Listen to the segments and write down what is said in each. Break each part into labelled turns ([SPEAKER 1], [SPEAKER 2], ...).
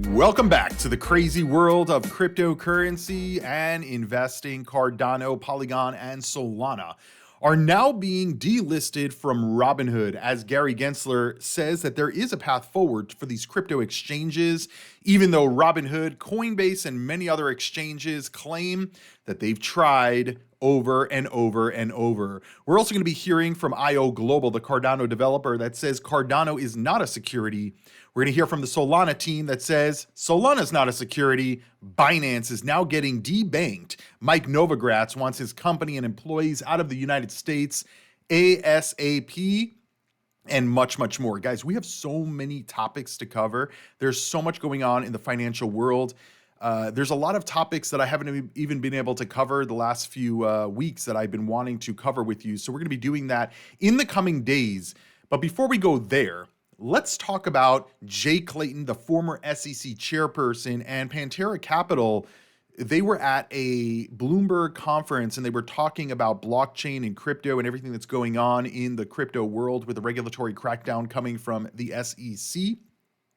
[SPEAKER 1] Welcome back to the crazy world of cryptocurrency and investing. Cardano, Polygon, and Solana are now being delisted from Robinhood, as Gary Gensler says that there is a path forward for these crypto exchanges, even though Robinhood, Coinbase, and many other exchanges claim that they've tried over and over and over. We're also going to be hearing from IO Global, the Cardano developer, that says Cardano is not a security. We're going to hear from the Solana team that says Solana is not a security. Binance is now getting debanked. Mike Novogratz wants his company and employees out of the United States ASAP, and much, much more. Guys, we have so many topics to cover. There's so much going on in the financial world. There's a lot of topics that I haven't even been able to cover the last few weeks that I've been wanting to cover with you. So we're going to be doing that in the coming days. But before we go there, let's talk about Jay Clayton, the former SEC chairperson, and Pantera Capital. They were at a Bloomberg conference and they were talking about blockchain and crypto and everything that's going on in the crypto world with the regulatory crackdown coming from the SEC.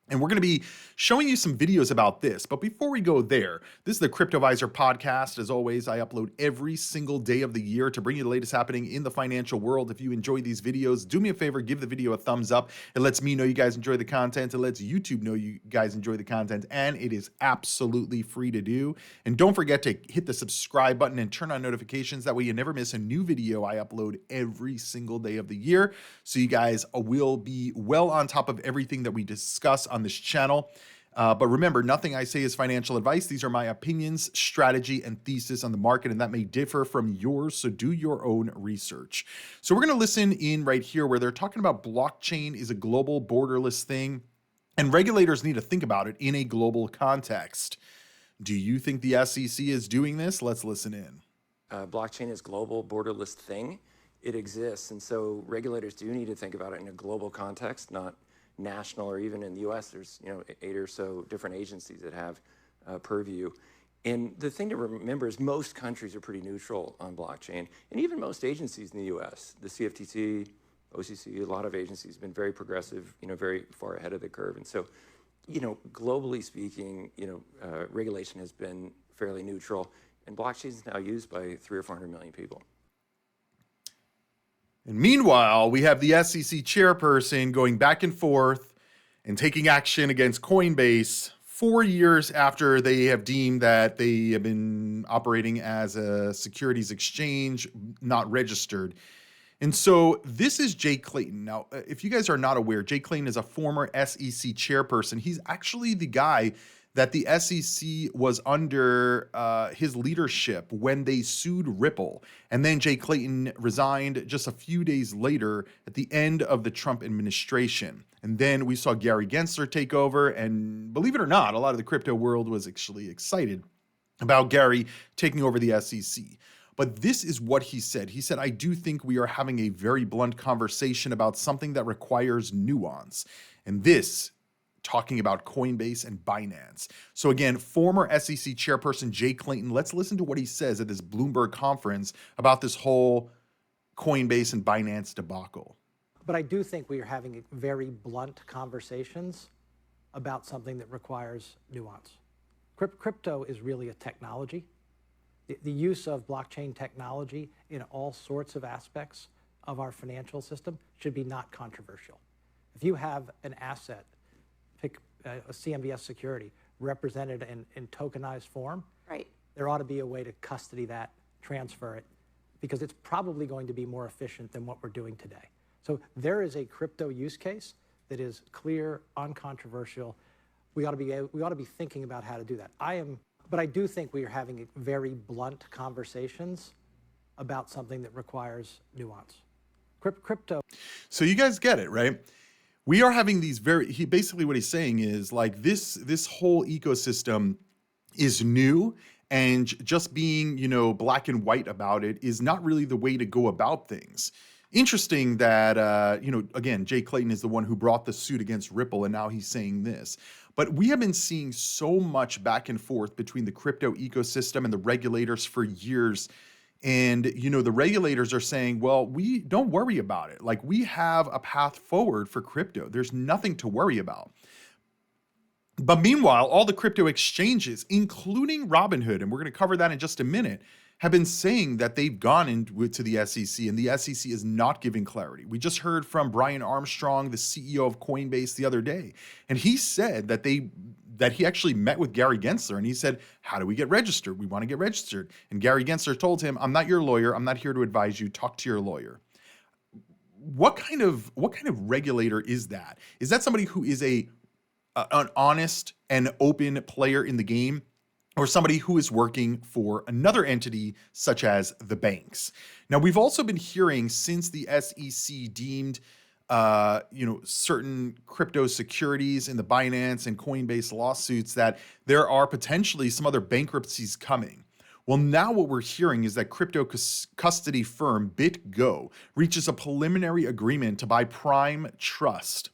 [SPEAKER 1] And we're going to be showing you some videos about this. But before we go there, this is the Cryptoviser podcast. As always, I upload every single day of the year to bring you the latest happening in the financial world. If you enjoy these videos, do me a favor, give the video a thumbs up. It lets me know you guys enjoy the content. It lets YouTube know you guys enjoy the content. And it is absolutely free to do. And don't forget to hit the subscribe button and turn on notifications. That way you never miss a new video I upload every single day of the year. So you guys will be well on top of everything that we discuss on this channel. But remember, nothing I say is financial advice. These are my opinions, strategy, and thesis on the market, and that may differ from yours, so do your own research. So we're going to listen in right here where they're talking about blockchain is a global borderless thing, and regulators need to think about it in a global context. Do you think the SEC is doing this? Let's listen in.
[SPEAKER 2] Blockchain is global borderless thing. It exists, and so regulators do need to think about it in a global context, not national, or even in the US, there's 8 or so different agencies that have purview. And the thing to remember is most countries are pretty neutral on blockchain, and even most agencies in the US, the CFTC, OCC, a lot of agencies have been very progressive, very far ahead of the curve. And so, globally speaking, regulation has been fairly neutral, and blockchain is now used by 300 or 400 million people.
[SPEAKER 1] And meanwhile, we have the SEC chairperson going back and forth and taking action against Coinbase 4 years after they have deemed that they have been operating as a securities exchange, not registered. And so this is Jay Clayton. Now, if you guys are not aware, Jay Clayton is a former SEC chairperson. He's actually the guy that the SEC was under his leadership when they sued Ripple. And then Jay Clayton resigned just a few days later at the end of the Trump administration. And then we saw Gary Gensler take over. And believe it or not, a lot of the crypto world was actually excited about Gary taking over the SEC. But this is what he said. He said, I do think we are having a very blunt conversation about something that requires nuance. And this talking about Coinbase and Binance. So again, former SEC chairperson Jay Clayton, let's listen to what he says at this Bloomberg conference about this whole Coinbase and Binance debacle.
[SPEAKER 3] But I do think we are having very blunt conversations about something that requires nuance. Crypto is really a technology. The use of blockchain technology in all sorts of aspects of our financial system should be not controversial. If you have an asset, pick a CMBS security represented in tokenized form,
[SPEAKER 4] right,
[SPEAKER 3] there ought to be a way to custody that, transfer it, because it's probably going to be more efficient than what we're doing today. So there is a crypto use case that is clear, uncontroversial. We ought to be thinking about how to do that. But I do think we are having very blunt conversations about something that requires nuance. Crypto.
[SPEAKER 1] So you guys get it, right? We are having these basically what he's saying is like this whole ecosystem is new, and just being, black and white about it is not really the way to go about things. Interesting that, again, Jay Clayton is the one who brought the suit against Ripple, and now he's saying this. But we have been seeing so much back and forth between the crypto ecosystem and the regulators for years. And, the regulators are saying, well, we don't worry about it. Like, we have a path forward for crypto. There's nothing to worry about. But meanwhile, all the crypto exchanges, including Robinhood, and we're going to cover that in just a minute, have been saying that they've gone into the SEC, and the SEC is not giving clarity. We just heard from Brian Armstrong, the CEO of Coinbase, the other day, and he said that he actually met with Gary Gensler, and he said, "How do we get registered? We want to get registered." And Gary Gensler told him, "I'm not your lawyer. I'm not here to advise you. Talk to your lawyer." What kind of regulator is that? Is that somebody who is an honest and open player in the game, or somebody who is working for another entity such as the banks? Now, we've also been hearing since the SEC deemed certain crypto securities in the Binance and Coinbase lawsuits that there are potentially some other bankruptcies coming. Well, now what we're hearing is that crypto custody firm BitGo reaches a preliminary agreement to buy Prime Trust.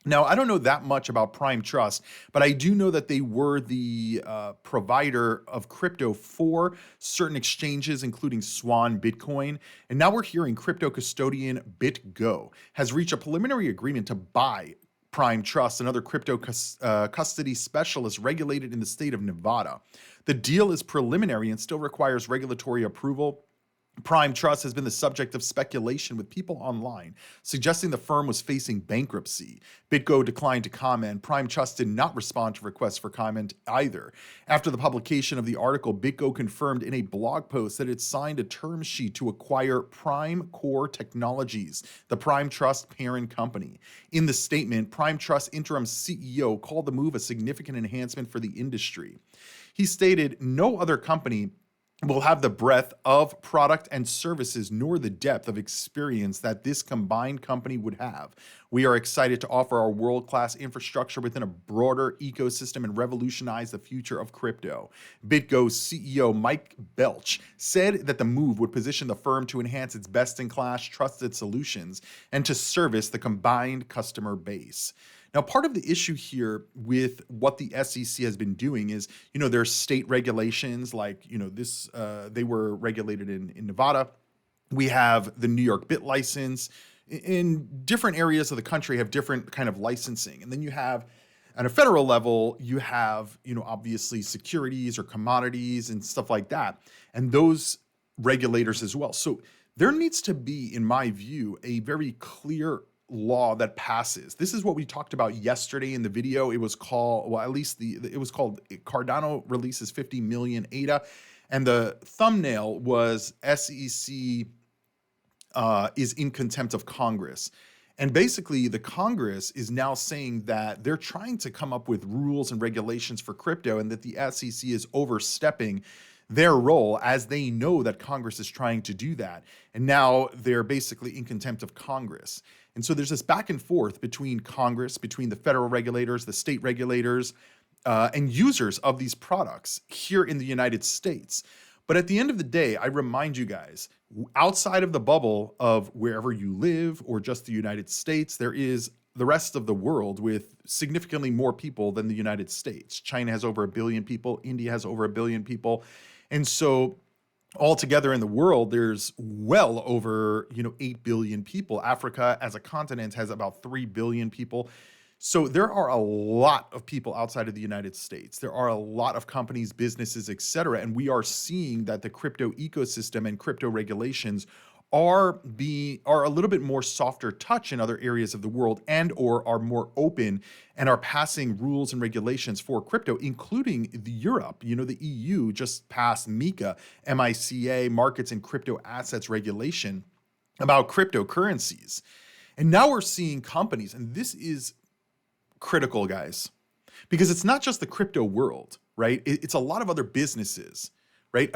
[SPEAKER 1] Now, I don't know that much about Prime Trust, but I do know that they were the provider of crypto for certain exchanges, including Swan Bitcoin. And now we're hearing crypto custodian BitGo has reached a preliminary agreement to buy Prime Trust, another crypto custody specialist regulated in the state of Nevada. The deal is preliminary and still requires regulatory approval. Prime Trust has been the subject of speculation with people online, suggesting the firm was facing bankruptcy. BitGo declined to comment. Prime Trust did not respond to requests for comment either. After the publication of the article, BitGo confirmed in a blog post that it signed a term sheet to acquire Prime Core Technologies, the Prime Trust parent company. In the statement, Prime Trust interim CEO called the move a significant enhancement for the industry. He stated, "No other company will have the breadth of product and services nor the depth of experience that this combined company would have. We are excited to offer our world-class infrastructure within a broader ecosystem and revolutionize the future of crypto." BitGo's CEO Mike Belch said that the move would position the firm to enhance its best-in-class trusted solutions and to service the combined customer base. Now, part of the issue here with what the SEC has been doing is, there's state regulations like, they were regulated in Nevada. We have the New York Bit license. In different areas of the country have different kind of licensing. And then you have, at a federal level, you have, obviously securities or commodities and stuff like that. And those regulators as well. So there needs to be, in my view, a very clear law that passes. This is what we talked about yesterday in the video. It was called, it was called Cardano releases 50 million ADA. And the thumbnail was SEC is in contempt of Congress. And basically the Congress is now saying that they're trying to come up with rules and regulations for crypto and that the SEC is overstepping their role as they know that Congress is trying to do that. And now they're basically in contempt of Congress. And so there's this back and forth between Congress, between the federal regulators, the state regulators, and users of these products here in the United States. But at the end of the day, I remind you guys, outside of the bubble of wherever you live or just the United States, there is the rest of the world with significantly more people than the United States. China has over 1 billion people. India has over 1 billion people. And so altogether in the world, there's well over, 8 billion people. Africa as a continent has about 3 billion people. So there are a lot of people outside of the United States. There are a lot of companies, businesses, et cetera. And we are seeing that the crypto ecosystem and crypto regulations are a little bit more softer touch in other areas of the world and or are more open and are passing rules and regulations for crypto, including Europe. The EU just passed MiCA, MiCA, Markets and Crypto Assets Regulation about cryptocurrencies. And now we're seeing companies, and this is critical, guys, because it's not just the crypto world, right? It's a lot of other businesses. Right,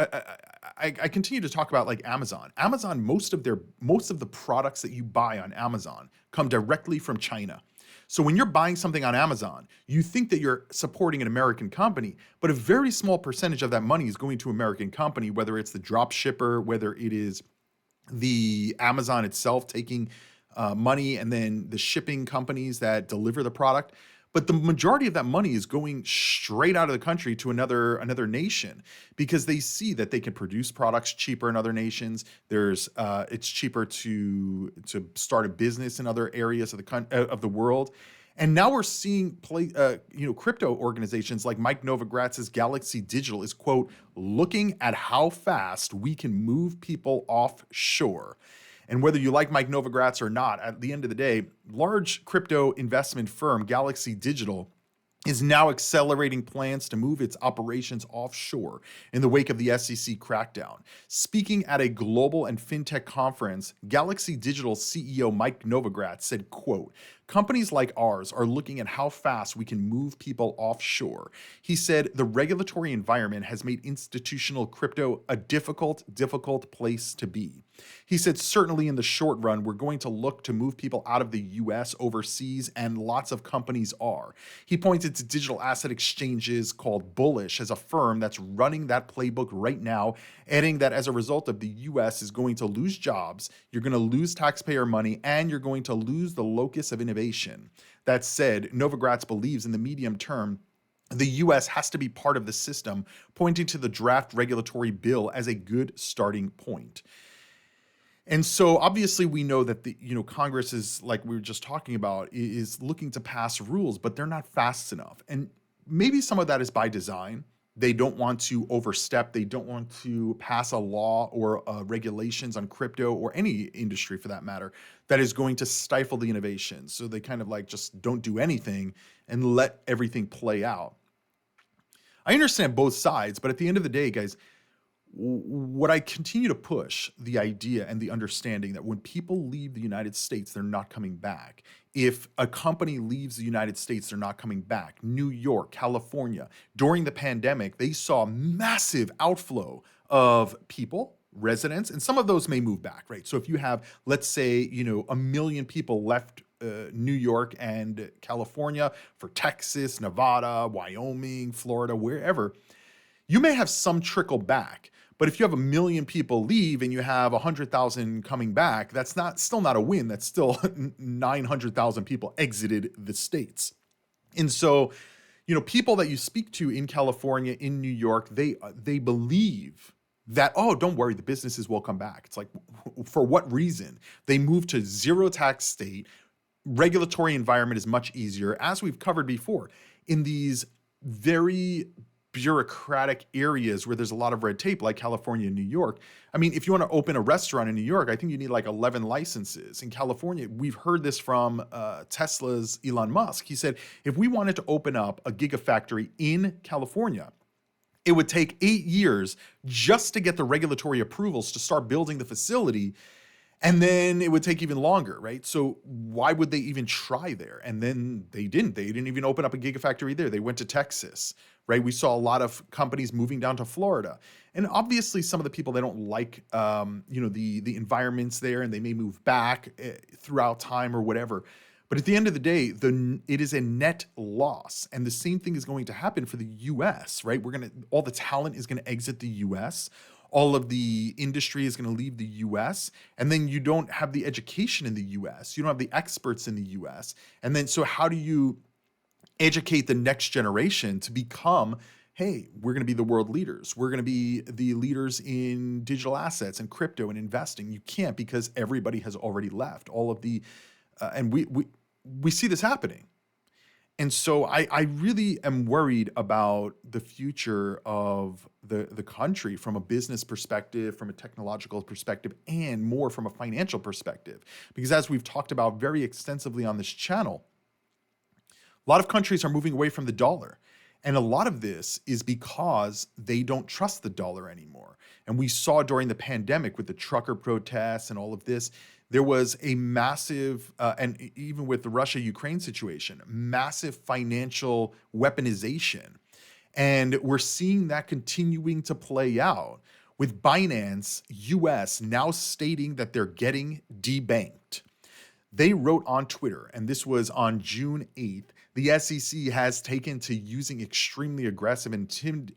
[SPEAKER 1] I continue to talk about like Amazon. Amazon, most of the products that you buy on Amazon come directly from China. So when you're buying something on Amazon, you think that you're supporting an American company, but a very small percentage of that money is going to an American company, whether it's the drop shipper, whether it is the Amazon itself taking money, and then the shipping companies that deliver the product. But the majority of that money is going straight out of the country to another nation because they see that they can produce products cheaper in other nations. It's cheaper to start a business in other areas of the world, And now we're seeing crypto organizations like Mike Novogratz's Galaxy Digital is, quote, looking at how fast we can move people offshore. And whether you like Mike Novogratz or not, at the end of the day, large crypto investment firm Galaxy Digital is now accelerating plans to move its operations offshore in the wake of the SEC crackdown. Speaking at a global and fintech conference, Galaxy Digital CEO Mike Novogratz said, quote, companies like ours are looking at how fast we can move people offshore. He said the regulatory environment has made institutional crypto a difficult place to be. He said, certainly in the short run, we're going to look to move people out of the US overseas, and lots of companies are. He pointed to digital asset exchanges called Bullish as a firm that's running that playbook right now, adding that as a result of the US is going to lose jobs, you're going to lose taxpayer money, and you're going to lose the locus of innovation. That said, Novogratz believes in the medium term, the US has to be part of the system, pointing to the draft regulatory bill as a good starting point. And so obviously we know that the Congress is, like we were just talking about, is looking to pass rules, but they're not fast enough. And maybe some of that is by design. They don't want to overstep. They don't want to pass a law or regulations on crypto or any industry for that matter that is going to stifle the innovation. So they kind of like just don't do anything and let everything play out. I understand both sides, but at the end of the day, guys, what I continue to push the idea and the understanding that when people leave the United States, they're not coming back. If a company leaves the United States, they're not coming back. New York, California, during the pandemic, they saw massive outflow of people, residents, and some of those may move back, right? So if you have, let's say, 1 million people left New York and California for Texas, Nevada, Wyoming, Florida, wherever, you may have some trickle back. But if you have 1 million people leave and you have 100,000 coming back, that's still not a win. That's still 900,000 people exited the states. And so, people that you speak to in California, in New York, they believe that, oh, don't worry, the businesses will come back. It's like, for what reason? They moved to zero tax state. Regulatory environment is much easier. As we've covered before, in these very bureaucratic areas where there's a lot of red tape, like California and New York. I mean, if you want to open a restaurant in New York, I think you need like 11 licenses. In California, we've heard this from Tesla's Elon Musk. He said, if we wanted to open up a gigafactory in California, it would take 8 years just to get the regulatory approvals to start building the facility. And then it would take even longer, right? So why would they even try there? And then they didn't. They didn't even open up a gigafactory there. They went to Texas, right? We saw a lot of companies moving down to Florida. And obviously some of the people, they don't like, the environments there, and they may move back throughout time or whatever. But at the end of the day, it is a net loss. And the same thing is going to happen for the US, right? All the talent is going to exit the US. All of the industry is going to leave the US, and then you don't have the education in the US. You don't have the experts in the US. And then, so how do you educate the next generation to become, hey, we're going to be the world leaders. We're going to be the leaders in digital assets and crypto and investing. You can't, because everybody has already left. All of the, and we see this happening. And so I really am worried about the future of the country from a business perspective, from a technological perspective, and more from a financial perspective. Because as we've talked about very extensively on this channel, a lot of countries are moving away from the dollar. And a lot of this is because they don't trust the dollar anymore. And we saw during the pandemic with the trucker protests and all of this, there was a massive, and even with the Russia-Ukraine situation, massive financial weaponization. And we're seeing that continuing to play out with Binance US now stating that they're getting debanked. They wrote on Twitter, and this was on June 8th, the SEC has taken to using extremely aggressive and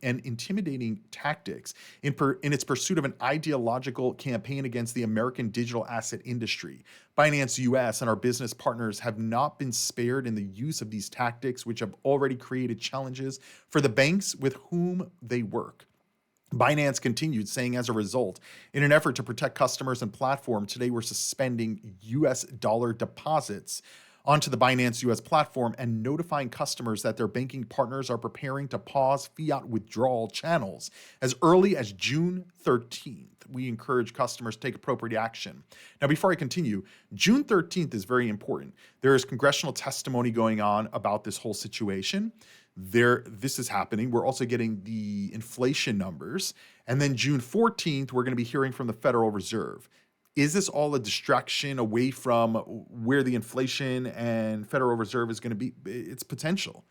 [SPEAKER 1] intimidating tactics in its pursuit of an ideological campaign against the American digital asset industry. Binance US and our business partners have not been spared in the use of these tactics, which have already created challenges for the banks with whom they work. Binance continued, saying, as a result, in an effort to protect customers and platform, today we're suspending US dollar deposits onto the Binance US platform and notifying customers that their banking partners are preparing to pause fiat withdrawal channels as early as June 13th. We encourage customers to take appropriate action. Now, before I continue, June 13th is very important. There is congressional testimony going on about this whole situation. This is happening. We're also getting the inflation numbers. And then June 14th, we're going to be hearing from the Federal Reserve. Is this all a distraction away from where the inflation and Federal Reserve is going to be? It's potential.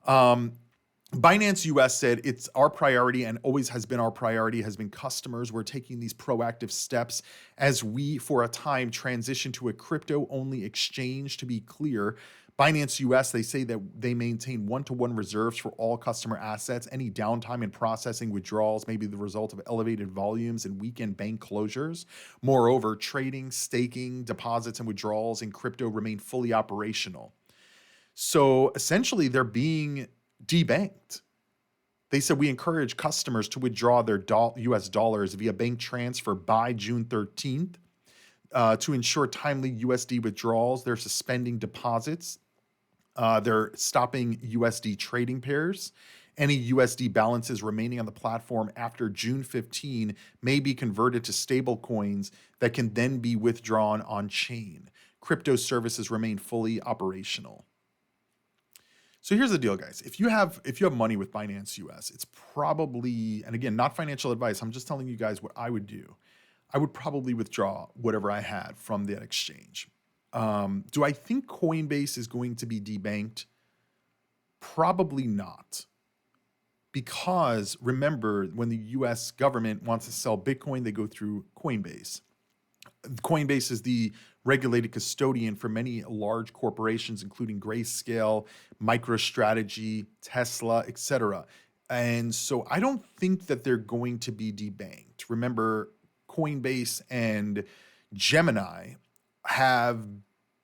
[SPEAKER 1] Binance US said it's our priority and always has been our priority, has been customers. We're taking these proactive steps as we, for a time, transition to a crypto-only exchange. To be clear, Binance US, they say that they maintain one-to-one reserves for all customer assets. Any downtime in processing withdrawals may be the result of elevated volumes and weekend bank closures. Moreover, trading, staking, deposits, and withdrawals in crypto remain fully operational. So essentially, they're being debanked. They said we encourage customers to withdraw their US dollars via bank transfer by June 13th. To ensure timely USD withdrawals, they're suspending deposits. They're stopping USD trading pairs. Any USD balances remaining on the platform after June 15 may be converted to stable coins that can then be withdrawn on chain. Crypto services remain fully operational. So here's the deal, guys. If you have money with Binance US, it's probably, and again, not financial advice, I'm just telling you guys what I would do. I would probably withdraw whatever I had from that exchange. Do I think Coinbase is going to be debanked? Probably not. Because remember, when the US government wants to sell Bitcoin, they go through Coinbase. Coinbase is the regulated custodian for many large corporations, including Grayscale, MicroStrategy, Tesla, etc. And so I don't think that they're going to be debanked. Remember, Coinbase and Gemini have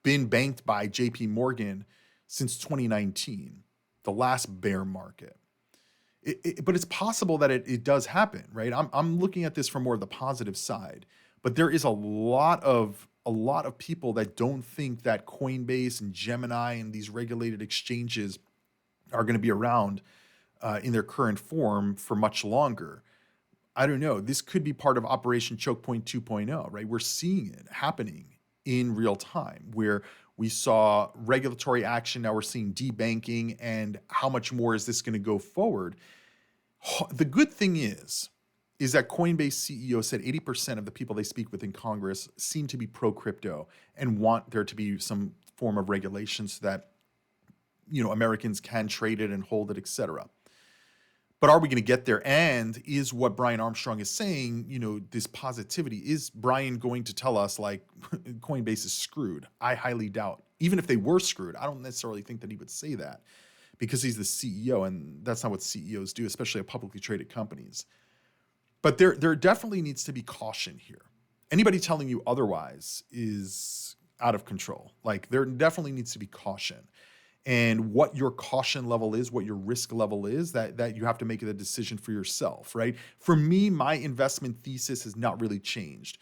[SPEAKER 1] been banked by JP Morgan since 2019, the last bear market. But it's possible that it does happen, right? I'm looking at this from more of the positive side, but there is a lot of people that don't think that Coinbase and Gemini and these regulated exchanges are going to be around in their current form for much longer. I don't know. This could be part of Operation Choke Point 2.0, right? We're seeing it happening in real time where we saw regulatory action. Now we're seeing debanking, and how much more is this going to go forward? The good thing is that Coinbase CEO said 80% of the people they speak with in Congress seem to be pro-crypto and want there to be some form of regulation so that, Americans can trade it and hold it, etc. But are we going to get there? And is what Brian Armstrong is saying, this positivity, is Brian going to tell us like Coinbase is screwed? I highly doubt. Even if they were screwed, I don't necessarily think that he would say that because he's the CEO, and that's not what CEOs do, especially at publicly traded companies. But there definitely needs to be caution here. Anybody telling you otherwise is out of control. Like, there definitely needs to be caution. And what your caution level is, what your risk level is, that you have to make a decision for yourself, right? For me, my investment thesis has not really changed.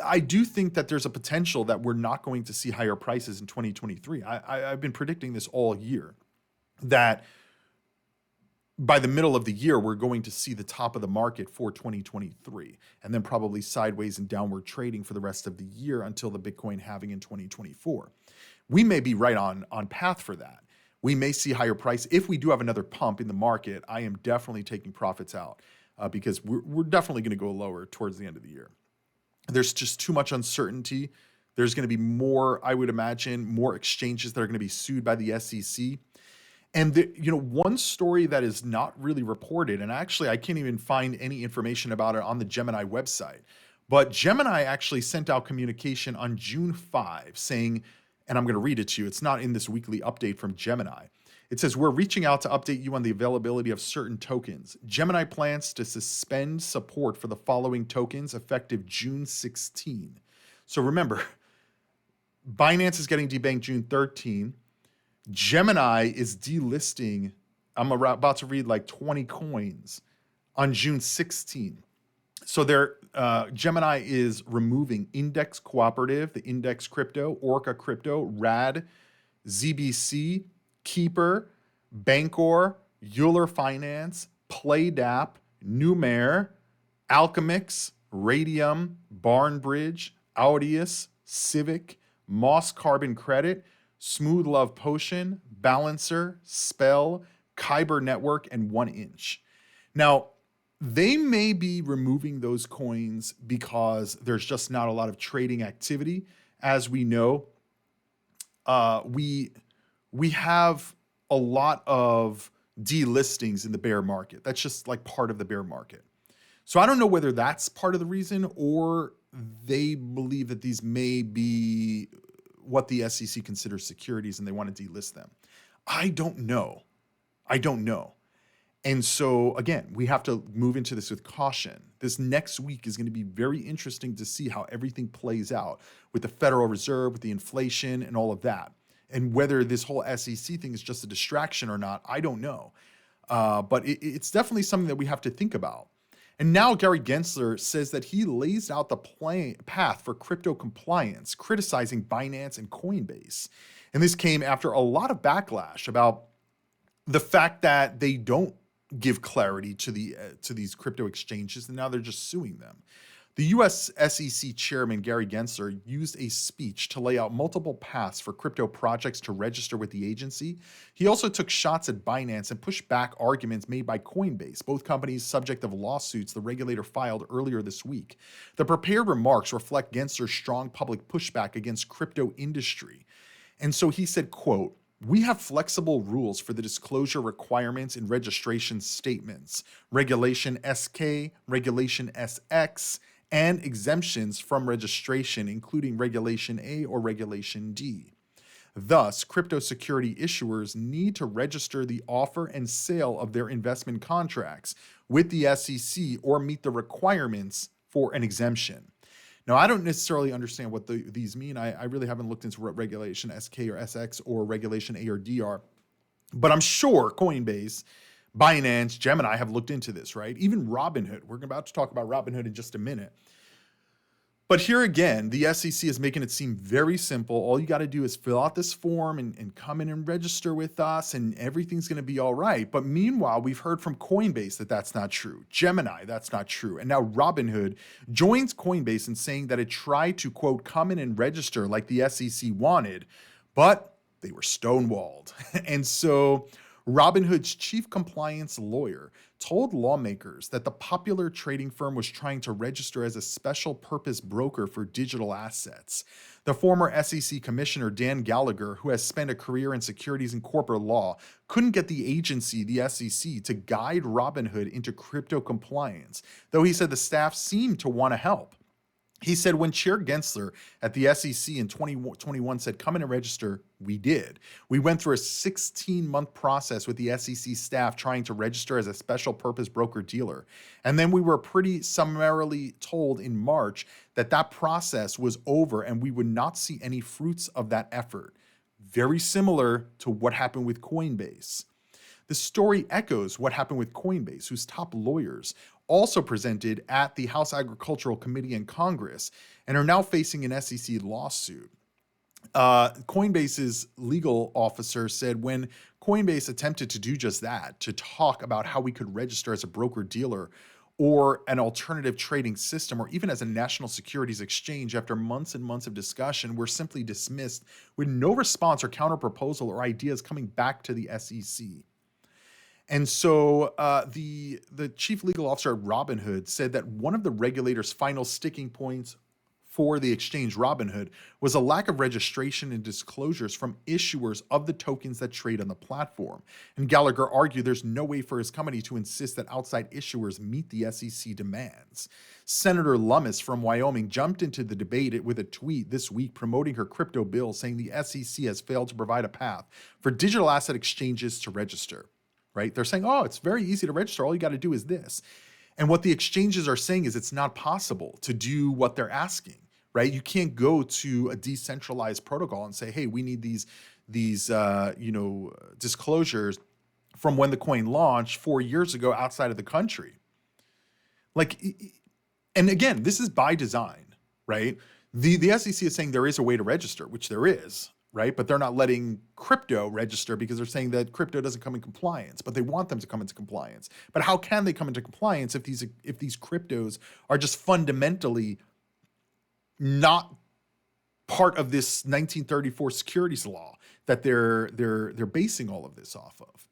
[SPEAKER 1] I do think that there's a potential that we're not going to see higher prices in 2023. I've been predicting this all year, that by the middle of the year, we're going to see the top of the market for 2023, and then probably sideways and downward trading for the rest of the year until the Bitcoin halving in 2024. We may be right on path for that. We may see higher price. If we do have another pump in the market, I am definitely taking profits out because we're definitely going to go lower towards the end of the year. There's just too much uncertainty. There's going to be more, I would imagine, more exchanges that are going to be sued by the SEC. And one story that is not really reported, and actually I can't even find any information about it on the Gemini website, but Gemini actually sent out communication on June 5 saying, and I'm going to read it to you. It's not in this weekly update from Gemini. It says, we're reaching out to update you on the availability of certain tokens. Gemini plans to suspend support for the following tokens effective June 16. So remember, Binance is getting debanked June 13. Gemini is delisting, I'm about to read like 20 coins on June 16. So Gemini is removing Index Cooperative, the Index Crypto, Orca Crypto, RAD, ZBC, Keeper, Bancor, Euler Finance, PlayDAP, Numair, Alchemix, Radium, Barnbridge, Audius, Civic, Moss Carbon Credit, Smooth Love Potion, Balancer, Spell, Kyber Network, and 1inch. Now, they may be removing those coins because there's just not a lot of trading activity. As we know, we have a lot of delistings in the bear market. That's just like part of the bear market. So I don't know whether that's part of the reason, or they believe that these may be what the SEC considers securities and they want to delist them. I don't know. And so, again, we have to move into this with caution. This next week is going to be very interesting to see how everything plays out with the Federal Reserve, with the inflation and all of that. And whether this whole SEC thing is just a distraction or not, I don't know. But it's definitely something that we have to think about. And now Gary Gensler says that he lays out the path for crypto compliance, criticizing Binance and Coinbase. And this came after a lot of backlash about the fact that they don't give clarity to these crypto exchanges, and now they're just suing them. The US SEC chairman, Gary Gensler, used a speech to lay out multiple paths for crypto projects to register with the agency. He also took shots at Binance and pushed back arguments made by Coinbase, both companies subject of lawsuits the regulator filed earlier this week. The prepared remarks reflect Gensler's strong public pushback against crypto industry. And so he said, quote, "We have flexible rules for the disclosure requirements in registration statements, Regulation SK, Regulation SX, and exemptions from registration, including Regulation A or Regulation D. Thus, crypto security issuers need to register the offer and sale of their investment contracts with the SEC or meet the requirements for an exemption." Now, I don't necessarily understand what these mean. I really haven't looked into what Regulation SK or SX or Regulation A or D are, but I'm sure Coinbase, Binance, Gemini have looked into this, right? Even Robinhood. We're about to talk about Robinhood in just a minute. But here again, the SEC is making it seem very simple. All you got to do is fill out this form and come in and register with us, and everything's going to be all right. But meanwhile, we've heard from Coinbase that that's not true. Gemini, that's not true. And now Robinhood joins Coinbase in saying that it tried to, quote, come in and register like the SEC wanted, but they were stonewalled. And so Robinhood's chief compliance lawyer told lawmakers that the popular trading firm was trying to register as a special purpose broker for digital assets. The former SEC commissioner, Dan Gallagher, who has spent a career in securities and corporate law, couldn't get the agency, the SEC, to guide Robinhood into crypto compliance, though he said the staff seemed to want to help. He said when Chair Gensler at the SEC in 2021 said, come in and register, we did. We went through a 16-month process with the SEC staff trying to register as a special purpose broker-dealer. And then we were pretty summarily told in March that that process was over and we would not see any fruits of that effort. Very similar to what happened with Coinbase. The story echoes what happened with Coinbase, whose top lawyers also presented at the House Agricultural Committee in Congress and are now facing an SEC lawsuit. Coinbase's legal officer said when Coinbase attempted to do just that, to talk about how we could register as a broker-dealer or an alternative trading system, or even as a national securities exchange, after months and months of discussion, were simply dismissed with no response or counterproposal or ideas coming back to the SEC. And so the chief legal officer at Robinhood said that one of the regulator's final sticking points for the exchange Robinhood was a lack of registration and disclosures from issuers of the tokens that trade on the platform. And Gallagher argued there's no way for his company to insist that outside issuers meet the SEC demands. Senator Lummis from Wyoming jumped into the debate with a tweet this week promoting her crypto bill, saying the SEC has failed to provide a path for digital asset exchanges to register. Right? They're saying, oh, it's very easy to register. All you got to do is this. And what the exchanges are saying is it's not possible to do what they're asking, right? You can't go to a decentralized protocol and say, hey, we need these disclosures from when the coin launched 4 years ago outside of the country. Like, And again, this is by design, right? The SEC is saying there is a way to register, which there is, right? But they're not letting crypto register because they're saying that crypto doesn't come in compliance, but they want them to come into compliance. But how can they come into compliance if these cryptos are just fundamentally not part of this 1934 securities law that they're basing all of this off of?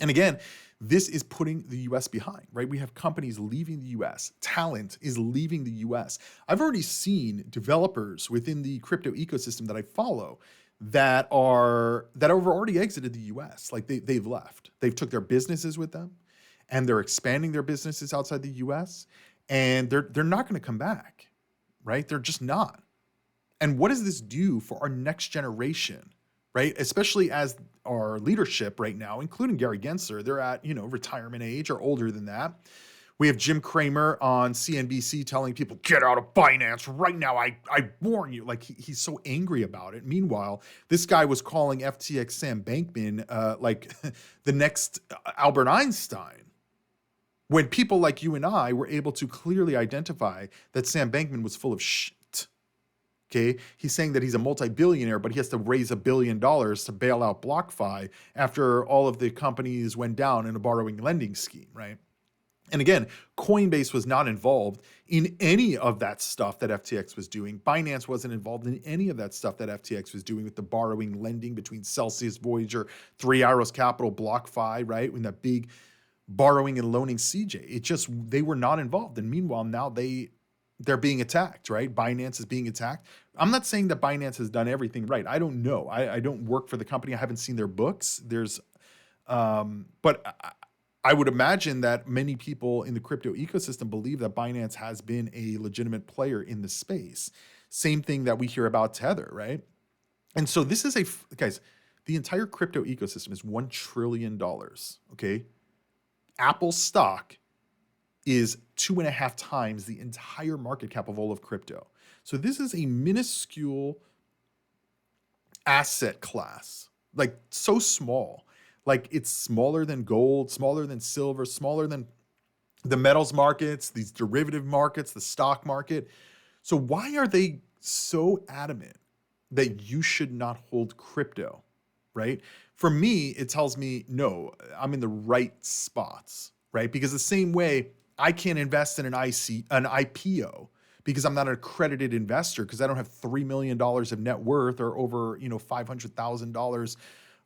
[SPEAKER 1] And again, this is putting the US behind, right? We have companies leaving the US. Talent is leaving the US. I've already seen developers within the crypto ecosystem that I follow that have already exited the US. Like they've left. They've took their businesses with them and they're expanding their businesses outside the US, and they're not going to come back, right? They're just not. And what does this do for our next generation, right? Especially as our leadership right now, including Gary Gensler, they're at, retirement age or older than that. We have Jim Cramer on CNBC telling people, get out of Binance right now. I warn you. Like he's so angry about it. Meanwhile, this guy was calling FTX Sam Bankman like the next Albert Einstein, when people like you and I were able to clearly identify that Sam Bankman was full of shit. Okay, he's saying that he's a multi-billionaire, but he has to raise $1 billion to bail out BlockFi after all of the companies went down in a borrowing lending scheme, right? And again, Coinbase was not involved in any of that stuff that FTX was doing. Binance wasn't involved in any of that stuff that FTX was doing with the borrowing lending between Celsius, Voyager, Three Arrows Capital, BlockFi, right? When that big borrowing and loaning CJ, they were not involved. And meanwhile, now they're being attacked, right? Binance is being attacked. I'm not saying that Binance has done everything right. I don't know. I don't work for the company. I haven't seen their books. But I would imagine that many people in the crypto ecosystem believe that Binance has been a legitimate player in the space. Same thing that we hear about Tether, right? And so this is guys, the entire crypto ecosystem is $1 trillion, okay? Apple stock is 2.5 times the entire market cap of all of crypto. So this is a minuscule asset class, like so small. Like it's smaller than gold, smaller than silver, smaller than the metals markets, these derivative markets, the stock market. So why are they so adamant that you should not hold crypto, right? For me, it tells me, no, I'm in the right spots, right? Because the same way I can't invest in an IPO because I'm not an accredited investor, because I don't have $3 million of net worth or over, $500,000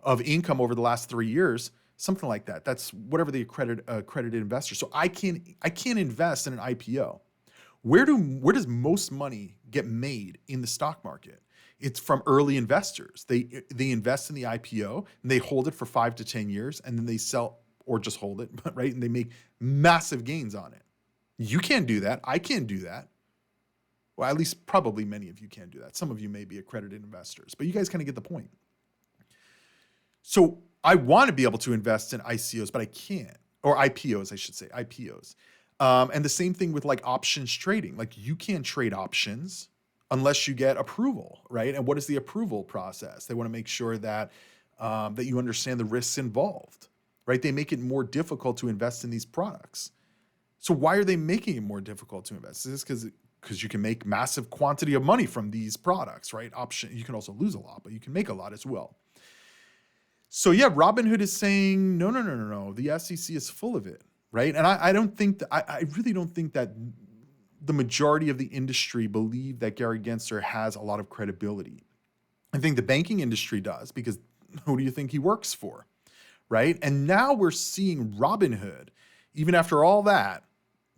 [SPEAKER 1] of income over the last 3 years, something like that. That's whatever the accredited investor. So I can't invest in an IPO. Where does most money get made in the stock market? It's from early investors. They invest in the IPO and they hold it for 5 to 10 years, and then they sell or just hold it, right? And they make massive gains on it. You can't do that. I can't do that. Well, at least probably many of you can't do that. Some of you may be accredited investors, but you guys kind of get the point. So I want to be able to invest in ICOs, but I can't, or IPOs, I should say, IPOs. And the same thing with like options trading. Like you can't trade options unless you get approval, right? And what is the approval process? They want to make sure that that you understand the risks involved, right? They make it more difficult to invest in these products. So why are they making it more difficult to invest? Is this because you can make massive quantity of money from these products, right? You can also lose a lot, but you can make a lot as well. So yeah, Robinhood is saying, no. The SEC is full of it, right? And I don't think that, I really don't think that the majority of the industry believe that Gary Gensler has a lot of credibility. I think the banking industry does, because who do you think he works for, right? And now we're seeing Robinhood, even after all that,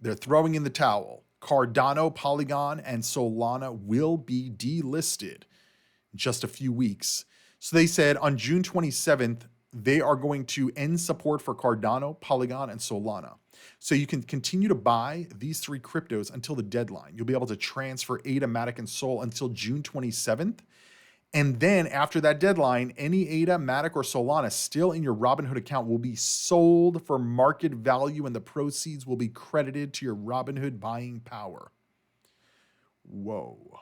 [SPEAKER 1] they're throwing in the towel. Cardano, Polygon, and Solana will be delisted in just a few weeks. So they said on June 27th, they are going to end support for Cardano, Polygon, and Solana. So you can continue to buy these 3 cryptos until the deadline. You'll be able to transfer ADA, Matic, and Sol until June 27th. And then after that deadline, any ADA, Matic, or Solana still in your Robinhood account will be sold for market value, and the proceeds will be credited to your Robinhood buying power. Whoa.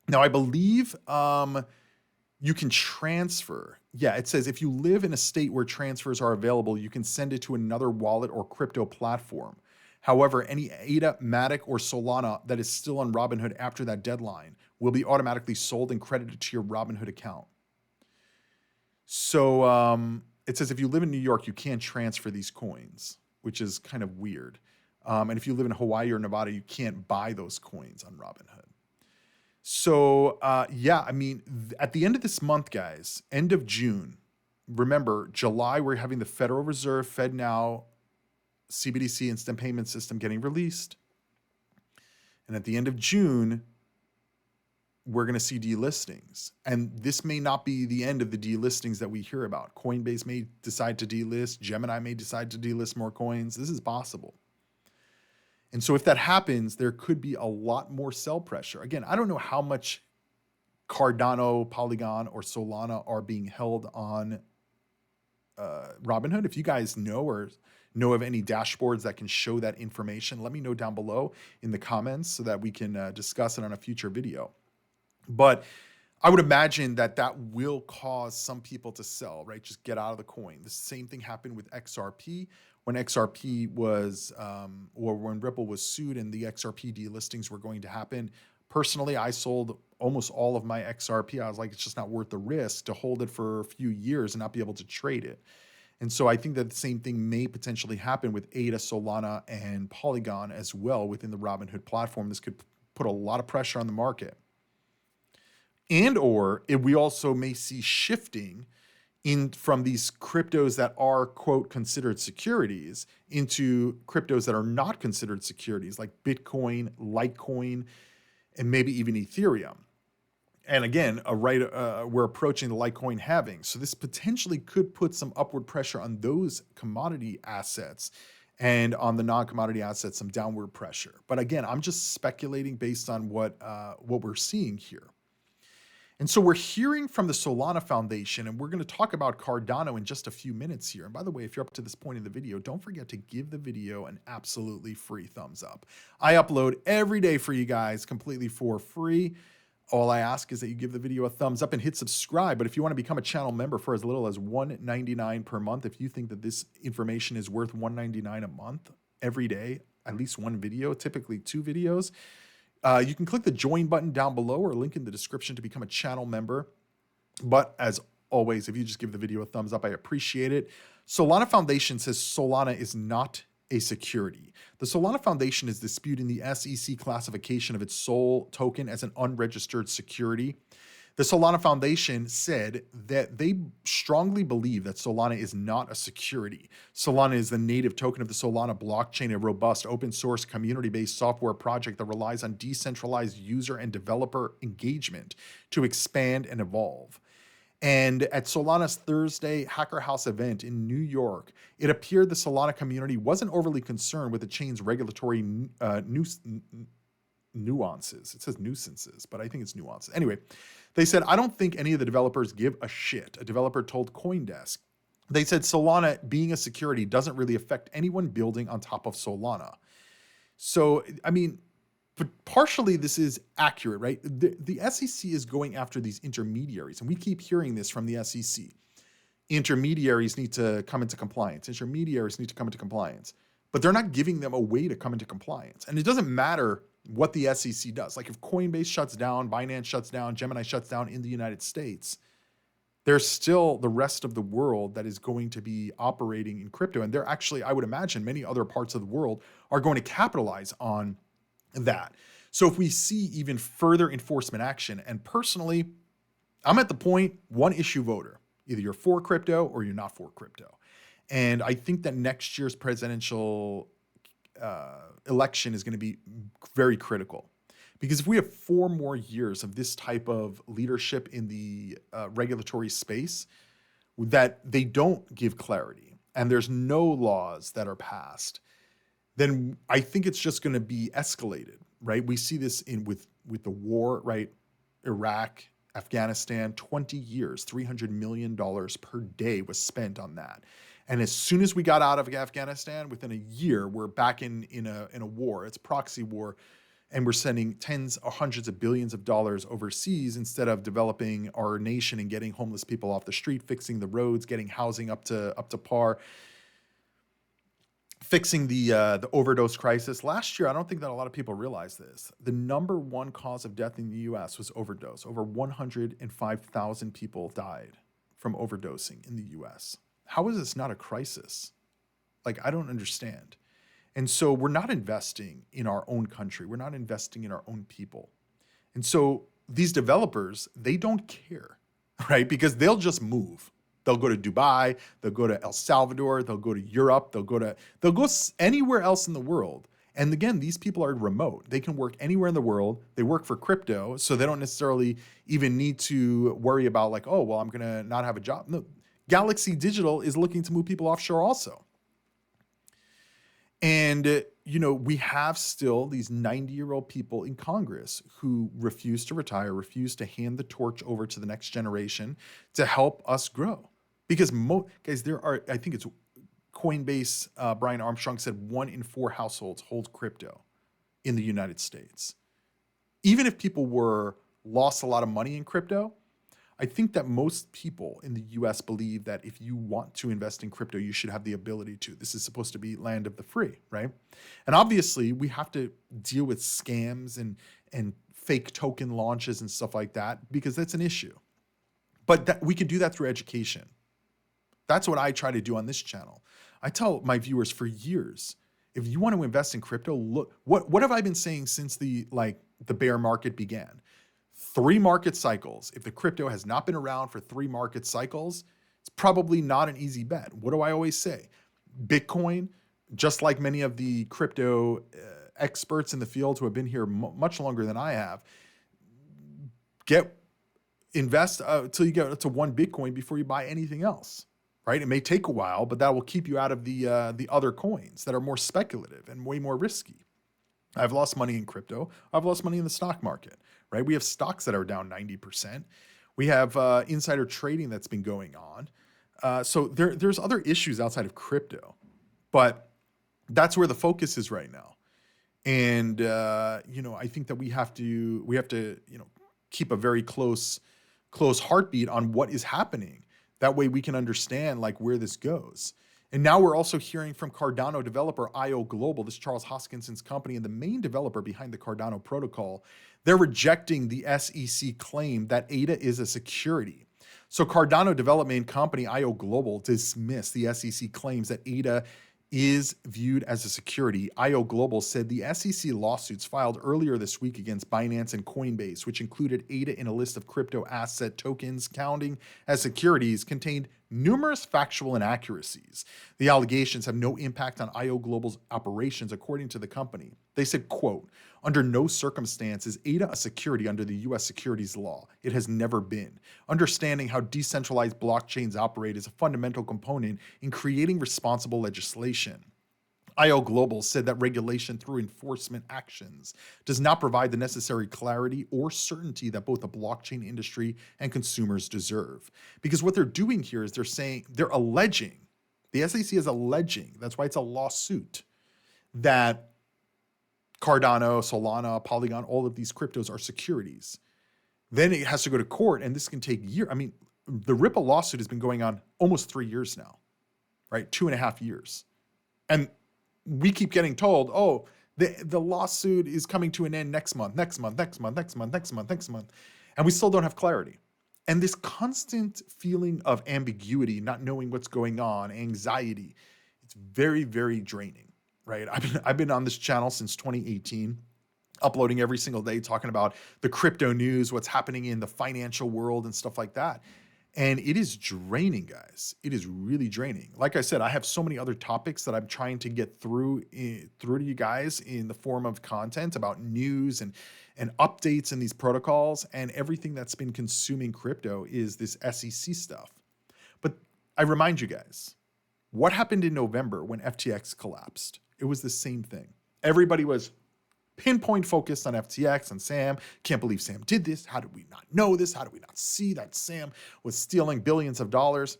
[SPEAKER 1] Now, I believe you can transfer. Yeah, it says if you live in a state where transfers are available, you can send it to another wallet or crypto platform. However, any ADA, Matic, or Solana that is still on Robinhood after that deadline will be automatically sold and credited to your Robinhood account. So it says if you live in New York, you can't transfer these coins, which is kind of weird. And if you live in Hawaii or Nevada, you can't buy those coins on Robinhood. So yeah, I mean, at the end of this month, guys, end of June, remember, July, we're having the Federal Reserve, FedNow, CBDC instant payment system getting released. And at the end of June, we're going to see delistings. And this may not be the end of the delistings that we hear about. Coinbase may decide to delist. Gemini may decide to delist more coins. This is possible. And so if that happens, there could be a lot more sell pressure. Again, I don't know how much Cardano, Polygon, or Solana are being held on Robinhood. If you guys know or know of any dashboards that can show that information, let me know down below in the comments so that we can discuss it on a future video. But I would imagine that that will cause some people to sell, right? Just get out of the coin. The same thing happened with XRP when XRP was, or when Ripple was sued and the XRP delistings were going to happen. Personally, I sold almost all of my XRP. I was like, it's just not worth the risk to hold it for a few years and not be able to trade it. And so I think that the same thing may potentially happen with ADA, Solana, and Polygon as well within the Robinhood platform. This could put a lot of pressure on the market. And or we also may see shifting in from these cryptos that are, quote, considered securities into cryptos that are not considered securities, like Bitcoin, Litecoin, and maybe even Ethereum. And again, we're approaching the Litecoin halving. So this potentially could put some upward pressure on those commodity assets, and on the non-commodity assets, some downward pressure. But again, I'm just speculating based on what we're seeing here. And so we're hearing from the Solana Foundation, and we're going to talk about Cardano in just a few minutes here. And by the way, if you're up to this point in the video, don't forget to give the video an absolutely free thumbs up. I upload every day for you guys completely for free. All I ask is that you give the video a thumbs up and hit subscribe. But if you want to become a channel member for as little as $1.99 per month, if you think that this information is worth $1.99 a month every day, at least one video, typically 2 videos, you can click the join button down below or link in the description to become a channel member. But as always, if you just give the video a thumbs up, I appreciate it. Solana Foundation says Solana is not a security. The Solana Foundation is disputing the SEC classification of its SOL token as an unregistered security. The Solana Foundation said that they strongly believe that Solana is not a security. Solana is the native token of the Solana blockchain, a robust open source community-based software project that relies on decentralized user and developer engagement to expand and evolve. And at Solana's Thursday Hacker House event in New York, it appeared the Solana community wasn't overly concerned with the chain's regulatory nuances. It says nuisances, but I think it's nuances. Anyway, they said, I don't think any of the developers give a shit. A developer told CoinDesk. They said Solana being a security doesn't really affect anyone building on top of Solana. So, I mean, but partially this is accurate, right? The SEC is going after these intermediaries, and we keep hearing this from the SEC. Intermediaries need to come into compliance. Intermediaries need to come into compliance. But they're not giving them a way to come into compliance. And it doesn't matter what the SEC does. Like if Coinbase shuts down, Binance shuts down, Gemini shuts down in the United States, there's still the rest of the world that is going to be operating in crypto. And they're actually, I would imagine, many other parts of the world are going to capitalize on that. So if we see even further enforcement action, and personally, I'm at the point, one issue voter. Either you're for crypto or you're not for crypto. And I think that next year's presidential election is going to be very critical, because if we have 4 more years of this type of leadership in the regulatory space, that they don't give clarity and there's no laws that are passed, then I think it's just going to be escalated, right? We see this with the war, right? Iraq, Afghanistan, 20 years, $300 million per day was spent on that. And as soon as we got out of Afghanistan, within a year, we're back in a war. It's a proxy war, and we're sending tens or hundreds of billions of dollars overseas instead of developing our nation and getting homeless people off the street, fixing the roads, getting housing up to par. fixing the overdose crisis. Last year, I don't think that a lot of people realize this. The number one cause of death in the U.S. was overdose. Over 105,000 people died from overdosing in the U.S. How is this not a crisis? Like, I don't understand. And so we're not investing in our own country. We're not investing in our own people. And so these developers, they don't care, right? Because they'll just move. They'll go to Dubai, they'll go to El Salvador, they'll go to Europe, they'll go anywhere else in the world. And again, these people are remote. They can work anywhere in the world. They work for crypto, so they don't necessarily even need to worry about like, oh, well, I'm going to not have a job. No, Galaxy Digital is looking to move people offshore also. And, we have still these 90-year-old people in Congress who refuse to retire, refuse to hand the torch over to the next generation to help us grow. Because, guys, I think it's Coinbase, Brian Armstrong said 1 in 4 households hold crypto in the United States. Even if people lost a lot of money in crypto, I think that most people in the US believe that if you want to invest in crypto, you should have the ability to. This is supposed to be land of the free, right? And obviously, we have to deal with scams and fake token launches and stuff like that because that's an issue. But we can do that through education. That's what I try to do on this channel. I tell my viewers for years, if you want to invest in crypto, look, what have I been saying since the bear market began? 3 market cycles. If the crypto has not been around for 3 market cycles, it's probably not an easy bet. What do I always say? Bitcoin, just like many of the crypto experts in the field who have been here much longer than I have, invest till you get to 1 Bitcoin before you buy anything else, right? It may take a while, but that will keep you out of the other coins that are more speculative and way more risky. I've lost money in crypto. I've lost money in the stock market, right? We have stocks that are down 90%. We have insider trading that's been going on. So there's other issues outside of crypto, but that's where the focus is right now. And I think that we have to keep a very close heartbeat on what is happening. That way we can understand like where this goes. And now we're also hearing from Cardano developer IO Global, this Charles Hoskinson's company and the main developer behind the Cardano protocol. They're rejecting the SEC claim that ADA is a security. So Cardano development company IO Global dismissed the SEC claims that ADA is viewed as a security. IO Global said the SEC lawsuits filed earlier this week against Binance and Coinbase, which included ADA in a list of crypto asset tokens counting as securities, contained numerous factual inaccuracies. The allegations have no impact on IO Global's operations, according to the company. They said, quote, "Under no circumstance is ADA a security under the U.S. securities law. It has never been. Understanding how decentralized blockchains operate is a fundamental component in creating responsible legislation." IO Global said that regulation through enforcement actions does not provide the necessary clarity or certainty that both the blockchain industry and consumers deserve. Because what they're doing here is they're alleging, the SEC is alleging, that's why it's a lawsuit, that Cardano, Solana, Polygon, all of these cryptos are securities. Then it has to go to court, and this can take years. I mean, the Ripple lawsuit has been going on almost 3 years now, right? 2.5 years. And we keep getting told, oh, the lawsuit is coming to an end next month. And we still don't have clarity. And this constant feeling of ambiguity, not knowing what's going on, anxiety, it's very, very draining, right? I've been on this channel since 2018, uploading every single day, talking about the crypto news, what's happening in the financial world and stuff like that. And it is draining, guys. It is really draining. Like I said, I have so many other topics that I'm trying to get through to you guys in the form of content about news and updates in these protocols. And everything that's been consuming crypto is this SEC stuff. But I remind you guys, what happened in November when FTX collapsed? It was the same thing. Everybody was pinpoint focused on FTX and Sam. Can't believe Sam did this. How did we not know this? How did we not see that Sam was stealing billions of dollars?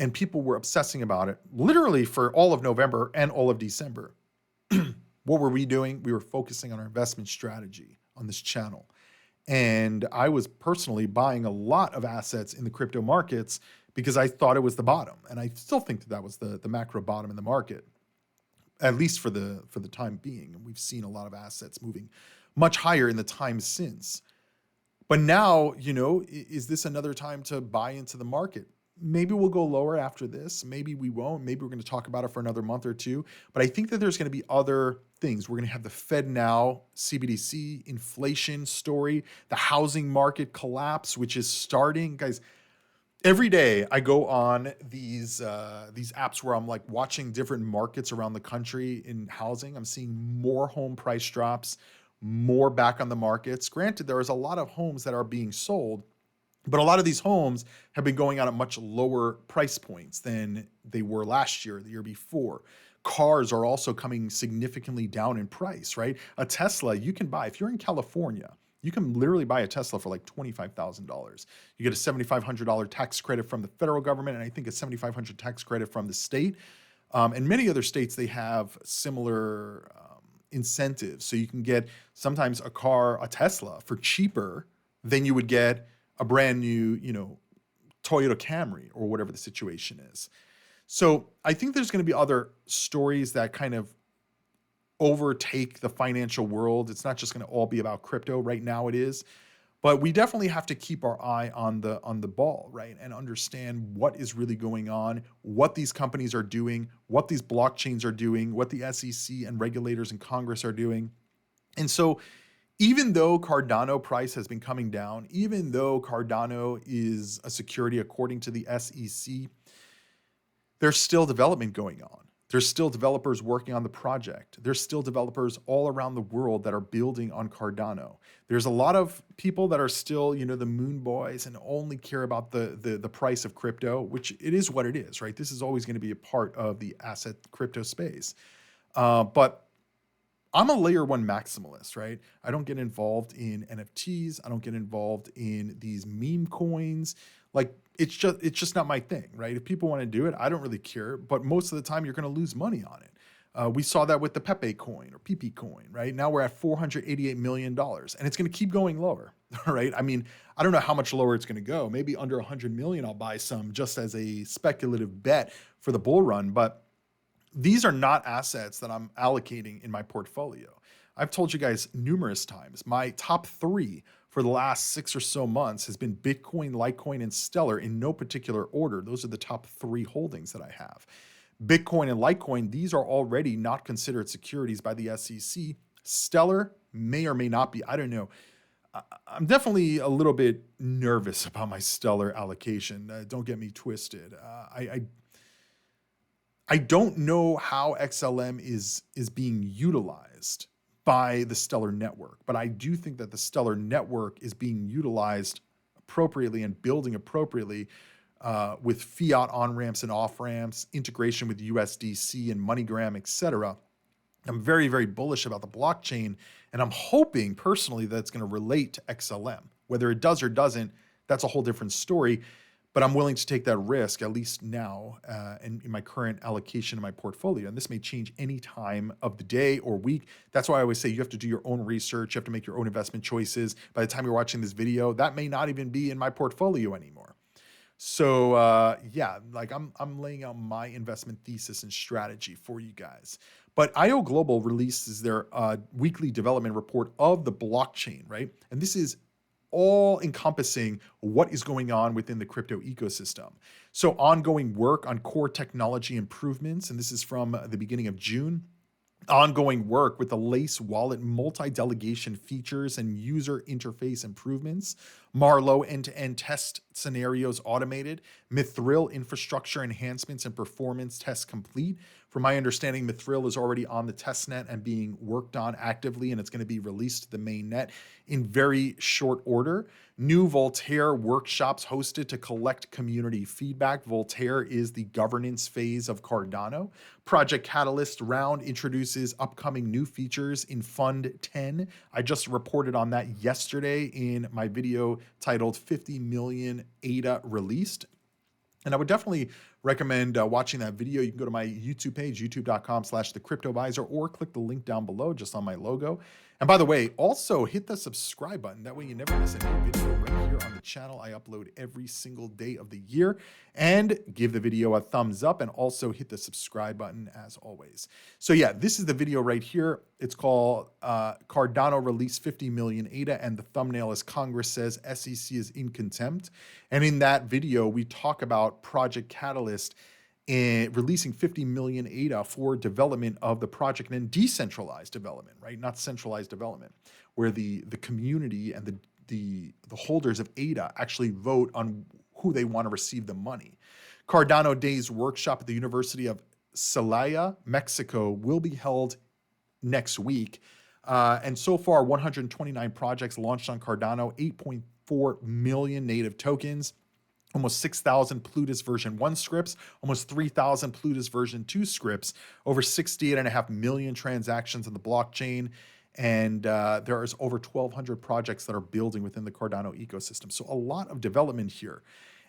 [SPEAKER 1] And people were obsessing about it literally for all of November and all of December. What were we doing? We were focusing on our investment strategy on this channel. And I was personally buying a lot of assets in the crypto markets because I thought it was the bottom. And I still think that that was the macro bottom in the market, at least for the time being. And we've seen a lot of assets moving much higher in the time since. But now, is this another time to buy into the market? Maybe we'll go lower after this. Maybe we won't. Maybe we're going to talk about it for another month or two. But I think that there's going to be other things. We're going to have the Fed now, CBDC, inflation story, the housing market collapse, which is starting. Guys, every day I go on these apps where I'm like watching different markets around the country in housing. I'm seeing more home price drops, more back on the markets. Granted, there is a lot of homes that are being sold, but a lot of these homes have been going on at much lower price points than they were last year, the year before. Cars are also coming significantly down in price, right? A Tesla you can buy, if you're in California, you can literally buy a Tesla for like $25,000. You get a $7,500 tax credit from the federal government, and I think a $7,500 tax credit from the state. And many other states, they have similar incentives. So you can get sometimes a Tesla for cheaper than you would get a brand new, Toyota Camry or whatever the situation is. So I think there's going to be other stories that kind of overtake the financial world. It's not just going to all be about crypto. Right now it is. But we definitely have to keep our eye on the ball, right? And understand what is really going on, what these companies are doing, what these blockchains are doing, what the SEC and regulators and Congress are doing. And so even though Cardano price has been coming down, even though Cardano is a security according to the SEC, there's still development going on. There's still developers working on the project. There's still developers all around the world that are building on Cardano. There's a lot of people that are still, the moon boys and only care about the price of crypto, which it is what it is, right? This is always going to be a part of the asset crypto space. But I'm a layer one maximalist, right? I don't get involved in NFTs. I don't get involved in these meme coins. Like it's just not my thing, right? If people want to do it, I don't really care. But most of the time, you're going to lose money on it. We saw that with the Pepe coin or PP coin, right? Now we're at $488 million, and it's going to keep going lower, right? I mean, I don't know how much lower it's going to go. Maybe under 100 million, I'll buy some just as a speculative bet for the bull run, but these are not assets that I'm allocating in my portfolio. I've told you guys numerous times, my top three for the last 6 or so months has been Bitcoin, Litecoin, and Stellar in no particular order. Those are the top three holdings that I have. Bitcoin and Litecoin, these are already not considered securities by the SEC. Stellar may or may not be, I don't know. I'm definitely a little bit nervous about my Stellar allocation. Don't get me twisted. I don't know how XLM is being utilized by the Stellar network, but I do think that the Stellar network is being utilized appropriately and building appropriately with fiat on-ramps and off-ramps, integration with USDC and MoneyGram, etc. I'm very, very bullish about the blockchain, and I'm hoping personally that it's going to relate to XLM. Whether it does or doesn't, that's a whole different story. But I'm willing to take that risk, at least now, in my current allocation in my portfolio. And this may change any time of the day or week. That's why I always say you have to do your own research. You have to make your own investment choices. By the time you're watching this video, that may not even be in my portfolio anymore. So yeah, like I'm laying out my investment thesis and strategy for you guys. But IO Global releases their weekly development report of the blockchain, right? And this is all encompassing what is going on within the crypto ecosystem. So ongoing work on core technology improvements, and this is from the beginning of June. Ongoing work with the Lace wallet multi-delegation features and user interface improvements. Marlowe end-to-end test scenarios automated. Mithril infrastructure enhancements and performance tests complete. From my understanding, Mithril is already on the testnet and being worked on actively, and it's going to be released to the main net in very short order. New Voltaire workshops hosted to collect community feedback. Voltaire is the governance phase of Cardano. Project Catalyst round introduces upcoming new features in Fund 10. I just reported on that yesterday in my video titled 50 million ADA released. And I would definitely recommend watching that video. You can go to my YouTube page, youtube.com/thecryptoviser, or click the link down below just on my logo. And by the way, also hit the subscribe button. That way you never miss a new video right here on the channel. I upload every single day of the year. And give the video a thumbs up and also hit the subscribe button as always. So yeah, this is the video right here. It's called Cardano released 50 million ADA, and the thumbnail is Congress says SEC is in contempt. And in that video, we talk about Project Catalyst in releasing 50 million ADA for development of the project and decentralized development, right? Not centralized development, where the community and the holders of ADA actually vote on who they want to receive the money. Cardano Days workshop at the University of Celaya, Mexico will be held next week. And so far, 129 projects launched on Cardano, 8.4 million native tokens, almost 6,000 Plutus version 1 scripts, almost 3,000 Plutus version 2 scripts, over 68.5 million transactions on the blockchain. And there is over 1,200 projects that are building within the Cardano ecosystem. So a lot of development here.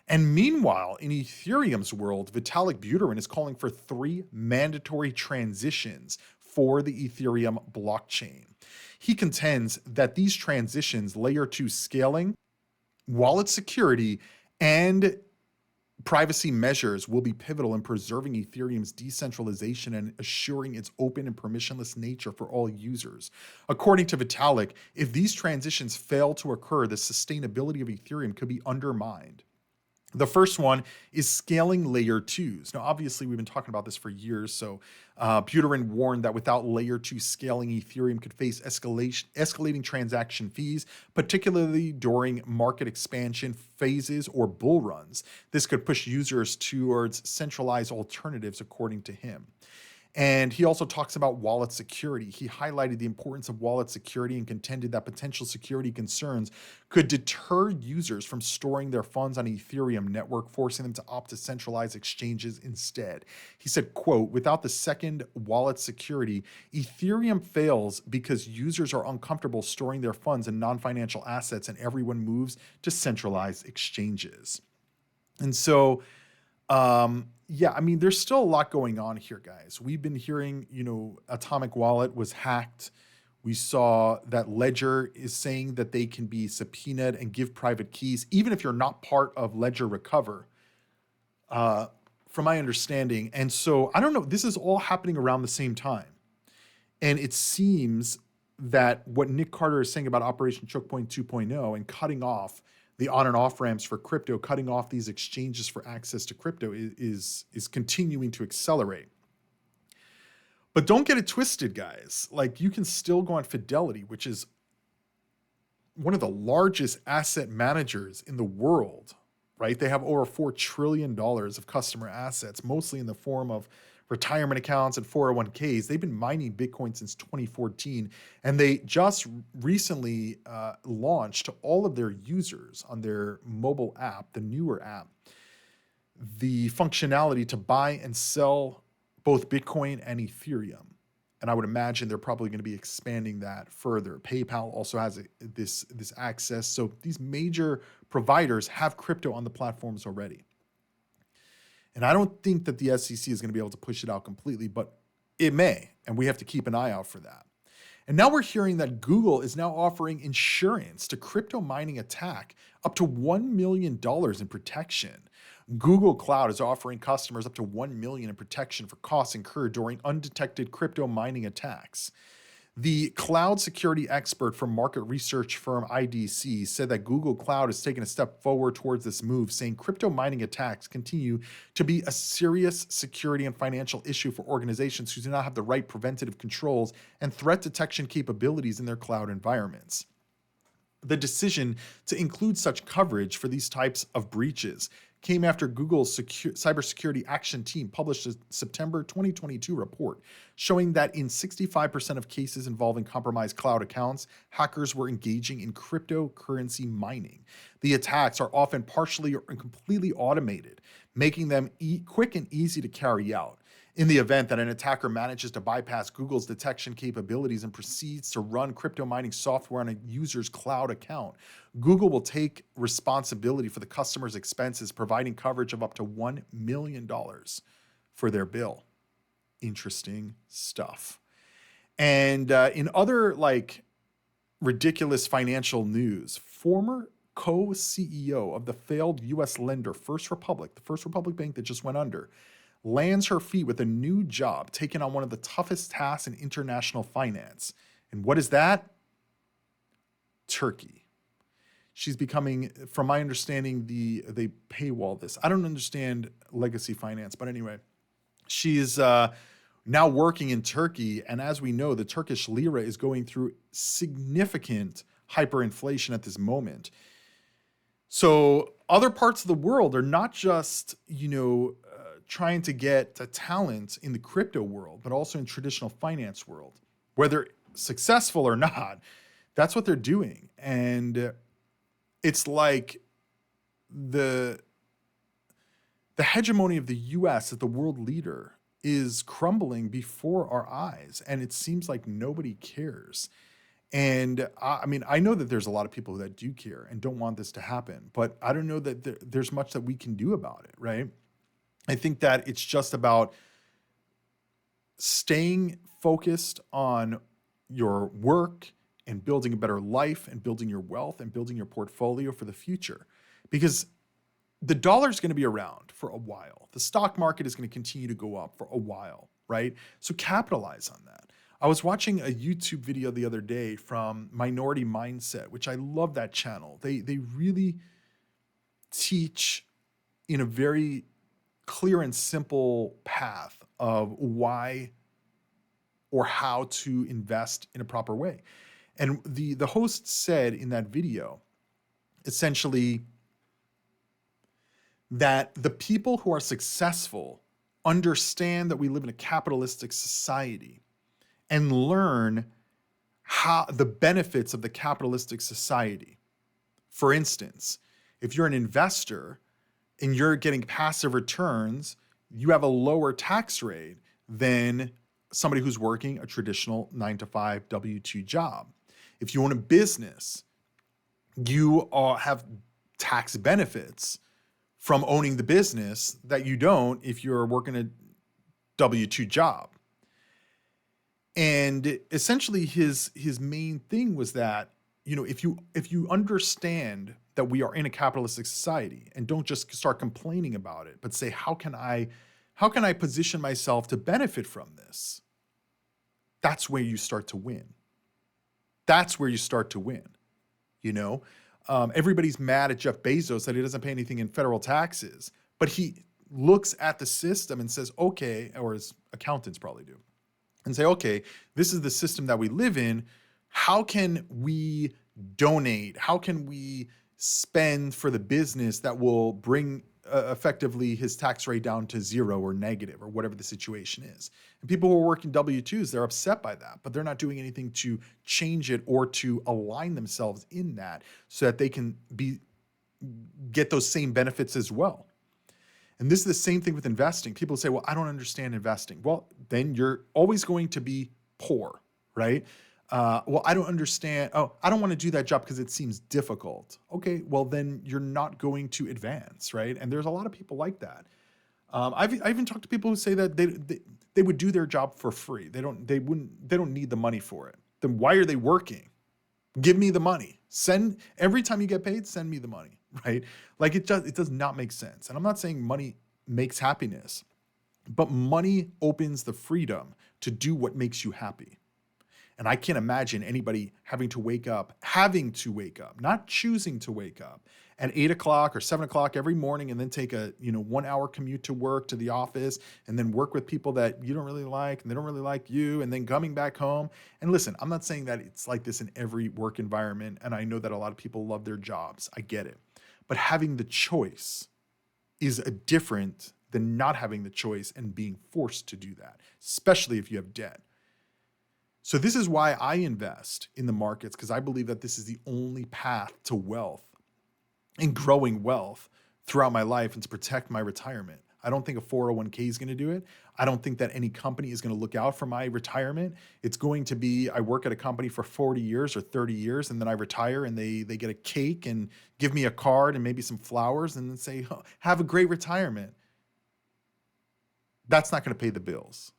[SPEAKER 1] And meanwhile, in Ethereum's world, Vitalik is calling for 3 mandatory transitions for the Ethereum blockchain. He contends that these transitions, layer 2 scaling, wallet security, and privacy measures will be pivotal in preserving Ethereum's decentralization and assuring its open and permissionless nature for all users. According to Vitalik, if these transitions fail to occur, the sustainability of Ethereum could be undermined. The first one is scaling layer 2s. Now, obviously, we've been talking about this for years. So Buterin warned that without layer 2 scaling, Ethereum could face escalating transaction fees, particularly during market expansion phases or bull runs. This could push users towards centralized alternatives, according to him. And he also talks about wallet security. He highlighted the importance of wallet security and contended that potential security concerns could deter users from storing their funds on Ethereum network, forcing them to opt to centralized exchanges instead. He said, quote, without the second wallet security, Ethereum fails because users are uncomfortable storing their funds in non-financial assets and everyone moves to centralized exchanges. And so, yeah, I mean, there's still a lot going on here, guys. We've been hearing, Atomic Wallet was hacked. We saw that Ledger is saying that they can be subpoenaed and give private keys, even if you're not part of Ledger Recover, from my understanding. And so, I don't know, this is all happening around the same time. And it seems that what Nick Carter is saying about Operation Choke Point 2.0 and cutting off the on and off ramps for crypto, cutting off these exchanges for access to crypto is continuing to accelerate. But don't get it twisted, guys. Like, you can still go on Fidelity, which is one of the largest asset managers in the world, right? They have over $4 trillion of customer assets, mostly in the form of retirement accounts and 401ks. They've been mining Bitcoin since 2014, and they just recently launched to all of their users on their mobile app, the newer app, the functionality to buy and sell both Bitcoin and Ethereum. And I would imagine they're probably going to be expanding that further. PayPal also has this access. So these major providers have crypto on the platforms already. And I don't think that the SEC is going to be able to push it out completely, but it may, and we have to keep an eye out for that. And now we're hearing that Google is now offering insurance to crypto mining attack up to $1 million in protection. Google Cloud is offering customers up to $1 million in protection for costs incurred during undetected crypto mining attacks. The cloud security expert from market research firm IDC said that Google Cloud has taken a step forward towards this move, saying crypto mining attacks continue to be a serious security and financial issue for organizations who do not have the right preventative controls and threat detection capabilities in their cloud environments. The decision to include such coverage for these types of breaches came after Google's cybersecurity action team published a September 2022 report showing that in 65% of cases involving compromised cloud accounts, hackers were engaging in cryptocurrency mining. The attacks are often partially or completely automated, making them quick and easy to carry out. In the event that an attacker manages to bypass Google's detection capabilities and proceeds to run crypto mining software on a user's cloud account, Google will take responsibility for the customer's expenses, providing coverage of up to $1 million for their bill. Interesting stuff. And in other like ridiculous financial news, former co-CEO of the failed U.S. lender First Republic, the First Republic Bank that just went under, lands her feet with a new job, taking on one of the toughest tasks in international finance. And what is that? Turkey. She's becoming, from my understanding, they paywall this. I don't understand legacy finance, but anyway, she's now working in Turkey. And as we know, the Turkish lira is going through significant hyperinflation at this moment. So other parts of the world are not just, trying to get talent in the crypto world, but also in traditional finance world, whether successful or not. That's what they're doing. And it's like the hegemony of the US as the world leader is crumbling before our eyes. And it seems like nobody cares. And I know that there's a lot of people that do care and don't want this to happen, but I don't know that there's much that we can do about it, right? I think that it's just about staying focused on your work and building a better life and building your wealth and building your portfolio for the future. Because the dollar is going to be around for a while. The stock market is going to continue to go up for a while, right? So capitalize on that. I was watching a YouTube video the other day from Minority Mindset, which I love that channel. They really teach in a very clear and simple path of why or how to invest in a proper way. And the host said in that video, essentially, that the people who are successful understand that we live in a capitalistic society and learn how the benefits of the capitalistic society. For instance, if you're an investor and you're getting passive returns, you have a lower tax rate than somebody who's working a traditional 9-to-5 W-2 job. If you own a business, you have tax benefits from owning the business that you don't if you're working a W-2 job. And essentially his main thing was that, if you understand that we are in a capitalistic society and don't just start complaining about it, but say, how can I position myself to benefit from this? That's where you start to win. That's where you start to win. Everybody's mad at Jeff Bezos that he doesn't pay anything in federal taxes, but he looks at the system and says, okay, or his accountants probably do, and say, okay, this is the system that we live in. How can we donate? How can we spend for the business that will bring effectively his tax rate down to zero or negative or whatever the situation is? And people who are working W-2s, they're upset by that, but they're not doing anything to change it or to align themselves in that so that they can get those same benefits as well. And this is the same thing with investing. People say, well, I don't understand investing. Well, then you're always going to be poor, right? Well, I don't understand. Oh, I don't want to do that job because it seems difficult. Okay, well, then you're not going to advance, right? And there's a lot of people like that. I even talked to people who say that they would do their job for free. They don't need the money for it. Then why are they working? Give me the money. Every time you get paid, send me the money, right? Like it does not make sense. And I'm not saying money makes happiness, but money opens the freedom to do what makes you happy. And I can't imagine anybody having to wake up, not choosing to wake up at 8 o'clock or 7 o'clock every morning and then take a 1 hour commute to work, to the office, and then work with people that you don't really like and they don't really like you, and then coming back home. And listen, I'm not saying that it's like this in every work environment, and I know that a lot of people love their jobs. I get it. But having the choice is different than not having the choice and being forced to do that, especially if you have debt. So this is why I invest in the markets, because I believe that this is the only path to wealth and growing wealth throughout my life and to protect my retirement. I don't think a 401k is going to do it. I don't think that any company is going to look out for my retirement. It's going to be, I work at a company for 40 years or 30 years, and then I retire and they get a cake and give me a card and maybe some flowers and then say, oh, have a great retirement. That's not going to pay the bills.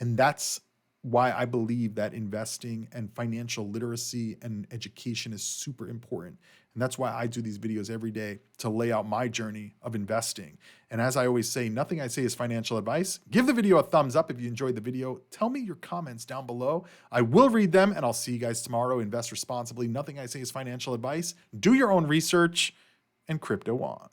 [SPEAKER 1] And that's why I believe that investing and financial literacy and education is super important. And that's why I do these videos every day to lay out my journey of investing. And as I always say, nothing I say is financial advice. Give the video a thumbs up if you enjoyed the video. Tell me your comments down below. I will read them, and I'll see you guys tomorrow. Invest responsibly. Nothing I say is financial advice. Do your own research, and crypto on.